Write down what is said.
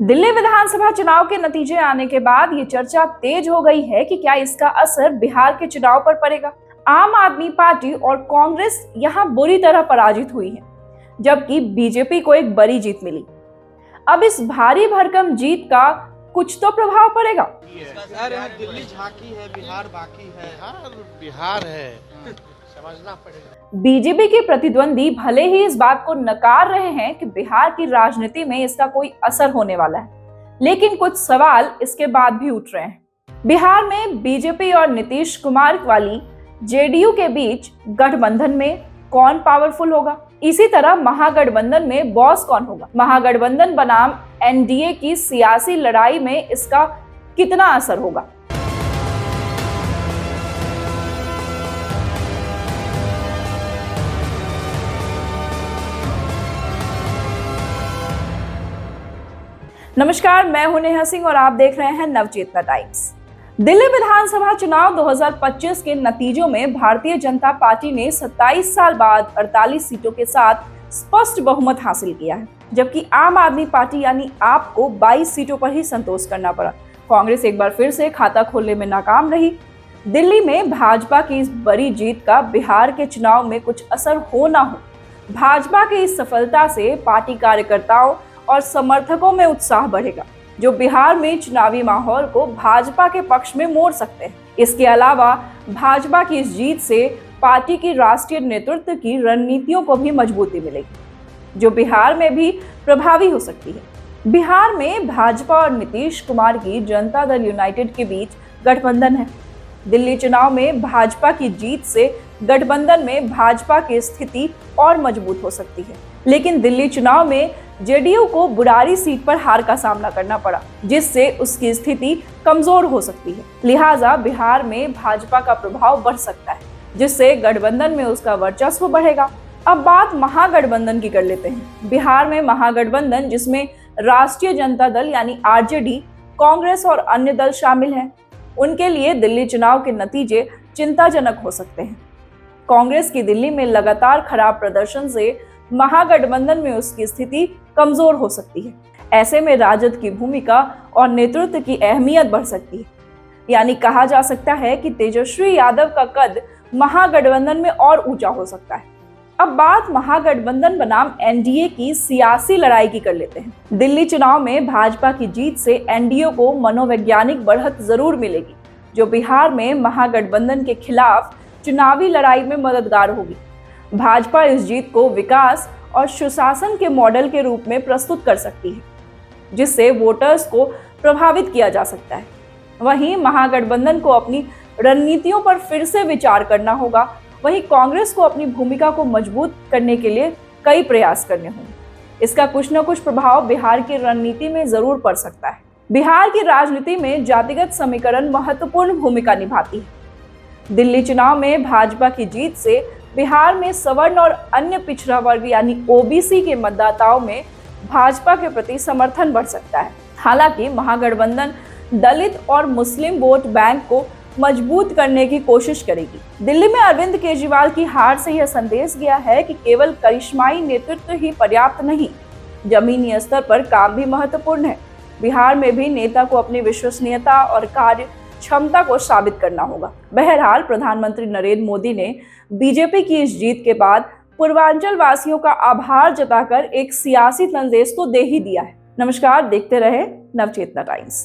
दिल्ली विधानसभा चुनाव के नतीजे आने के बाद ये चर्चा तेज हो गई है कि क्या इसका असर बिहार के चुनाव पर पड़ेगा। आम आदमी पार्टी और कांग्रेस यहां बुरी तरह पराजित हुई है, जबकि बीजेपी को एक बड़ी जीत मिली। अब इस भारी भरकम जीत का कुछ तो प्रभाव पड़ेगा। दिल्ली झांकी है, बिहार बाकी है। बिहार है, समझना पड़ेगा। बीजेपी के प्रतिद्वंदी भले ही इस बात को नकार रहे हैं कि बिहार की राजनीति में इसका कोई असर होने वाला है, लेकिन कुछ सवाल इसके बाद भी उठ रहे हैं। बिहार में बीजेपी और नीतीश कुमार वाली जेडीयू के बीच गठबंधन में कौन पावरफुल होगा? इसी तरह महागठबंधन में बॉस कौन होगा? महागठबंधन बनाम एनडीए की सियासी लड़ाई में इसका कितना असर होगा? नमस्कार, मैं हूं नेहा सिंह और आप देख रहे हैं नवचेतना टाइम्स। दिल्ली विधानसभा चुनाव 2025 के नतीजों में भारतीय जनता पार्टी ने 27 साल बाद 48 सीटों के साथ स्पष्ट बहुमत हासिल किया है, जबकि आम आदमी पार्टी यानी आप को 22 सीटों पर ही संतोष करना पड़ा। कांग्रेस एक बार फिर से खाता खोलने में नाकाम रही। दिल्ली में भाजपा की इस बड़ी जीत का बिहार के चुनाव में कुछ असर हो ना हो, भाजपा की इस सफलता से पार्टी कार्यकर्ताओं और समर्थकों में उत्साह बढ़ेगा, जो बिहार में चुनावी माहौल को भाजपा के पक्ष में मोड़ सकते हैं। इसके अलावा भाजपा की इस जीत से पार्टी की राष्ट्रीय नेतृत्व की रणनीतियों को भी मजबूती मिलेगी, जो बिहार में भी प्रभावी हो सकती है। बिहार में भाजपा और नीतीश कुमार की जनता दल यूनाइटेड के बीच गठबंधन है। दिल्ली चुनाव में भाजपा की जीत से गठबंधन में भाजपा की स्थिति और मजबूत हो सकती है, लेकिन दिल्ली चुनाव में जेडीयू को बुरारी सीट पर हार का सामना करना पड़ा, जिससे उसकी स्थिति कमजोर हो सकती है। लिहाजा बिहार में भाजपा का प्रभाव बढ़ सकता है, जिससे गठबंधन में उसका वर्चस्व बढ़ेगा। अब बात महागठबंधन की कर लेते हैं। बिहार में महागठबंधन, जिसमें राष्ट्रीय जनता दल यानी आरजेडी, कांग्रेस और अन्य दल शामिल हैं, उनके लिए दिल्ली चुनाव के नतीजे चिंताजनक हो सकते हैं। कांग्रेस की दिल्ली में लगातार खराब प्रदर्शन से महागठबंधन में उसकी स्थिति कमजोर हो सकती है। ऐसे में राजद की भूमिका और नेतृत्व की अहमियत बढ़ सकती है। यानी कहा जा सकता है कि तेजस्वी यादव का कद महागठबंधन में और ऊंचा हो सकता है। अब बात महागठबंधन बनाम एनडीए की सियासी लड़ाई की कर लेते हैं। दिल्ली चुनाव में भाजपा की जीत से एनडीए को मनोवैज्ञानिक बढ़त जरूर मिलेगी, जो बिहार में महागठबंधन के खिलाफ चुनावी लड़ाई में मददगार होगी। भाजपा इस जीत को विकास और सुशासन के मॉडल के रूप में प्रस्तुत कर सकती है, जिससे वोटर्स को प्रभावित किया जा सकता है। वहीं महागठबंधन को अपनी रणनीतियों पर फिर से विचार करना होगा। वहीं कांग्रेस को अपनी भूमिका को मजबूत करने के लिए कई प्रयास करने होंगे। इसका कुछ न कुछ प्रभाव बिहार की रणनीति में जरूर पड़ सकता है। बिहार की राजनीति में जातिगत समीकरण महत्वपूर्ण भूमिका निभाती है। दिल्ली चुनाव में भाजपा की जीत से बिहार में सवर्ण और अन्य पिछड़ा वर्ग यानी ओबीसी के मतदाताओं में भाजपा के प्रति समर्थन बढ़ सकता है। हालांकि महागठबंधन दलित और मुस्लिम वोट बैंक को मजबूत करने की कोशिश करेगी। दिल्ली में अरविंद केजरीवाल की हार से यह संदेश गया है कि केवल करिश्माई नेतृत्व ही पर्याप्त नहीं, जमीनी स्तर पर काम भी महत्वपूर्ण है। बिहार में भी नेता को अपनी विश्वसनीयता और कार्य क्षमता को साबित करना होगा। बहरहाल प्रधानमंत्री नरेंद्र मोदी ने बीजेपी की इस जीत के बाद पूर्वांचल वासियों का आभार जताकर एक सियासी संदेश तो दे ही दिया है। नमस्कार, देखते रहे नवचेतना टाइम्स।